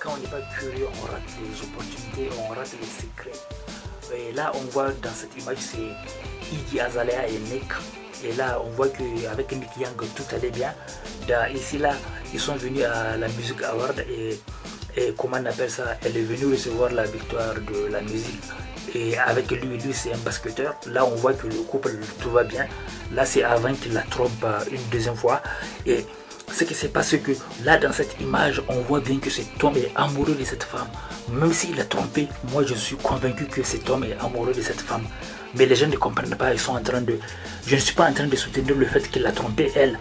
quand on n'est pas curieux, on rate les opportunités, on rate les secrets. Et là, on voit dans cette image, c'est Iggy Azalea et Nick. Et là, on voit qu'avec Nick Young, tout allait bien. Ici, là, ils sont venus à la Music Award et comment on appelle ça, elle est venue recevoir la victoire de la musique. Et avec lui c'est un basketteur. Là, on voit que le couple, tout va bien. Là, c'est avant qu'il la trompe une deuxième fois. Et ce qui se passe, c'est que là, dans cette image, on voit bien que cet homme est amoureux de cette femme. Même s'il a trompé, moi, je suis convaincu que cet homme est amoureux de cette femme. Mais les gens ne comprennent pas, ils sont en train de... Je ne suis pas en train de soutenir le fait qu'il a trompé elle.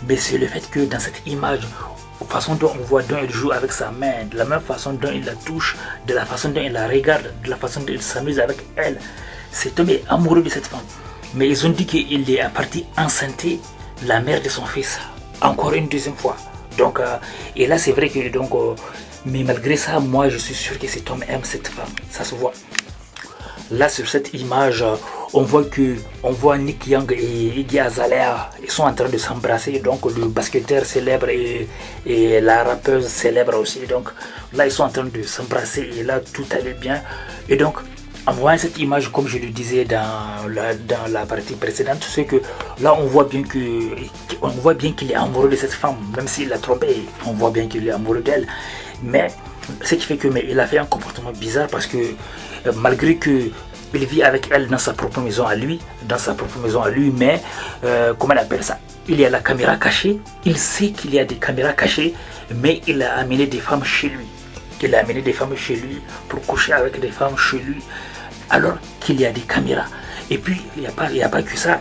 Mais c'est le fait que dans cette image, la façon dont on voit, dont il joue avec sa main, de la même façon dont il la touche, de la façon dont il la regarde, de la façon dont il s'amuse avec elle, cet homme est amoureux de cette femme. Mais ils ont dit qu'il est parti enceinter la mère de son fils, encore une deuxième fois. Donc, et là c'est vrai que mais malgré ça, moi je suis sûr que cet homme aime cette femme, ça se voit. Là sur cette image, on voit Nick Young et Iggy Azalea, ils sont en train de s'embrasser, donc le basketteur célèbre et la rappeuse célèbre aussi. Donc là ils sont en train de s'embrasser et là tout allait bien. Et donc en voyant cette image, comme je le disais dans la partie précédente, c'est que là on voit bien qu'il est amoureux de cette femme, même s'il l'a trompé, on voit bien qu'il est amoureux d'elle. Mais ce qui fait que il a fait un comportement bizarre parce que malgré que il vit avec elle dans sa propre maison à lui, mais comment on appelle ça, il y a la caméra cachée, il sait qu'il y a des caméras cachées, mais il a amené des femmes chez lui. Il a amené des femmes chez lui pour coucher avec des femmes chez lui, alors qu'il y a des caméras. Et puis il n'y a pas que ça,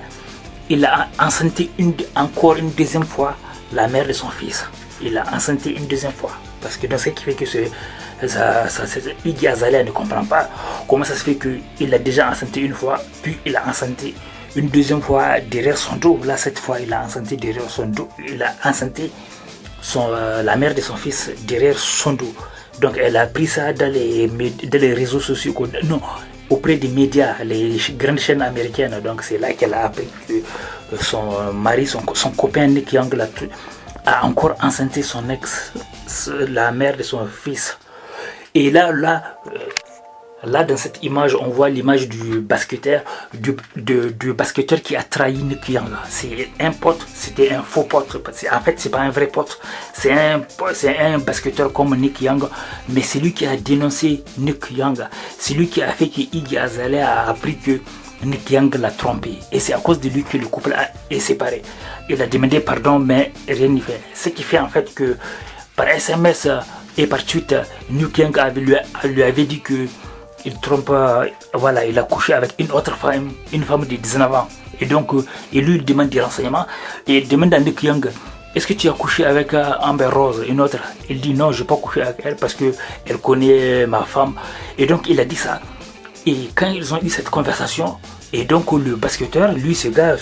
il a enceinté encore une deuxième fois la mère de son fils. Il a enceinté une deuxième fois. Parce que dans ce qui fait que Iggy Azalea ne comprend pas comment ça se fait qu'il a déjà enceinté une fois, puis il a enceinté une deuxième fois derrière son dos. Là, cette fois, il a enceinté derrière son dos. Il a enceinté la mère de son fils derrière son dos. Donc, elle a pris ça dans les réseaux sociaux, non, auprès des médias, les grandes chaînes américaines. Donc, c'est là qu'elle a appris que son mari, son copain Nick Young a encore enceinté son ex, la mère de son fils. Et là dans cette image, on voit l'image du basketteur, du basketteur qui a trahi Nick Young. C'est un pote, c'était un faux pote. En fait, c'est pas un vrai pote. C'est un basketteur comme Nick Young, mais c'est lui qui a dénoncé Nick Young. C'est lui qui a fait que Iggy Azalea a appris que Nick Young l'a trompé. Et c'est à cause de lui que le couple est séparé. Il a demandé pardon, mais rien n'y fait. Ce qui fait en fait que par SMS et par tweet, Nick Young lui avait dit que il trompe, voilà, il a couché avec une autre femme, une femme de 19 ans. Et donc, il lui demande des renseignements et il demande à Nick Young, est-ce que tu as couché avec Amber Rose, une autre? Il dit non, je n'ai pas couché avec elle parce qu'elle connaît ma femme. Et donc, il a dit ça. Et quand ils ont eu cette conversation, et donc le basketteur, lui, ce gars,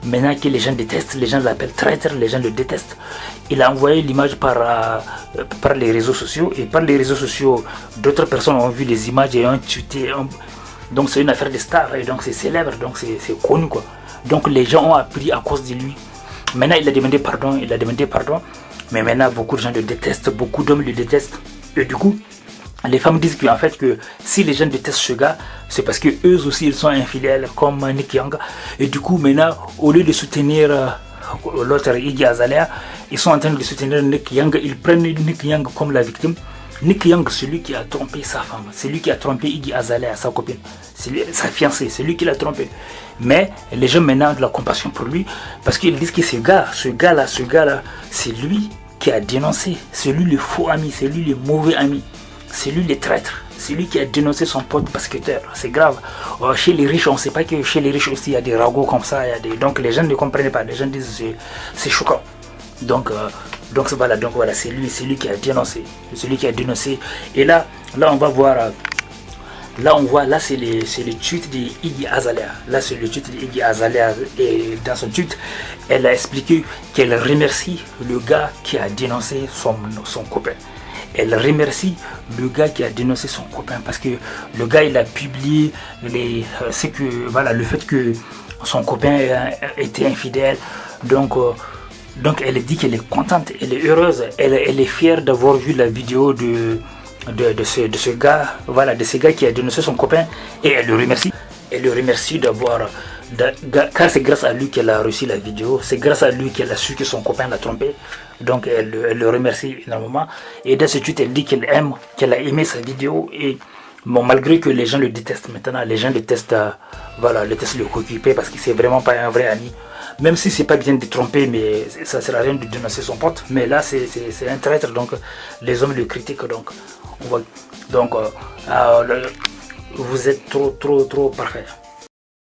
maintenant que les gens détestent, les gens l'appellent traître, les gens le détestent. Il a envoyé l'image par les réseaux sociaux, et par les réseaux sociaux, d'autres personnes ont vu les images et ont tweeté. Donc c'est une affaire de stars, et donc c'est célèbre, donc c'est connu quoi. Donc les gens ont appris à cause de lui. Maintenant il a demandé pardon, mais maintenant beaucoup de gens le détestent, beaucoup d'hommes le détestent. Et du coup, les femmes disent qu'en fait que si les gens détestent ce gars, c'est parce que eux aussi ils sont infidèles comme Nick Young. Et du coup maintenant, au lieu de soutenir l'autre Iggy Azalea, ils sont en train de soutenir Nick Young. Ils prennent Nick Young comme la victime. Nick Young, c'est lui qui a trompé sa femme, c'est lui qui a trompé Iggy Azalea, sa copine, sa fiancée, c'est lui qui l'a trompé. Mais les gens maintenant ont de la compassion pour lui parce qu'ils disent que ce gars là, c'est lui qui a dénoncé, c'est lui le faux ami, c'est lui le mauvais ami. C'est lui le traître, c'est lui qui a dénoncé son pote basketteur, c'est grave. Chez les riches, on ne sait pas que chez les riches aussi, il y a des ragots comme ça, donc les gens ne comprennent pas, les gens disent c'est choquant. Donc voilà, c'est lui qui a dénoncé, Et là on va voir, là c'est le tweet de Iggy Azalea. Là c'est le tweet de Iggy Azalea, et dans son tweet, elle a expliqué qu'elle remercie le gars qui a dénoncé son copain. Elle remercie le gars qui a dénoncé son copain parce que le gars il a publié le fait que son copain était infidèle. Donc Donc elle dit qu'elle est contente, elle est heureuse, elle est fière d'avoir vu la vidéo de ce gars, voilà, de ce gars qui a dénoncé son copain, et elle le remercie. Elle le remercie car c'est grâce à lui qu'elle a reçu la vidéo, c'est grâce à lui qu'elle a su que son copain l'a trompé. Donc elle le remercie énormément. Et dans ce tweet, elle dit qu'elle a aimé sa vidéo. Et bon, malgré que les gens le détestent maintenant, les gens détestent, voilà, détestent le coéquipier parce que c'est vraiment pas un vrai ami. Même si c'est pas bien de tromper, mais ça sert à rien de dénoncer son pote. Mais là, c'est un traître, donc les hommes le critiquent. Donc, vous êtes trop parfait.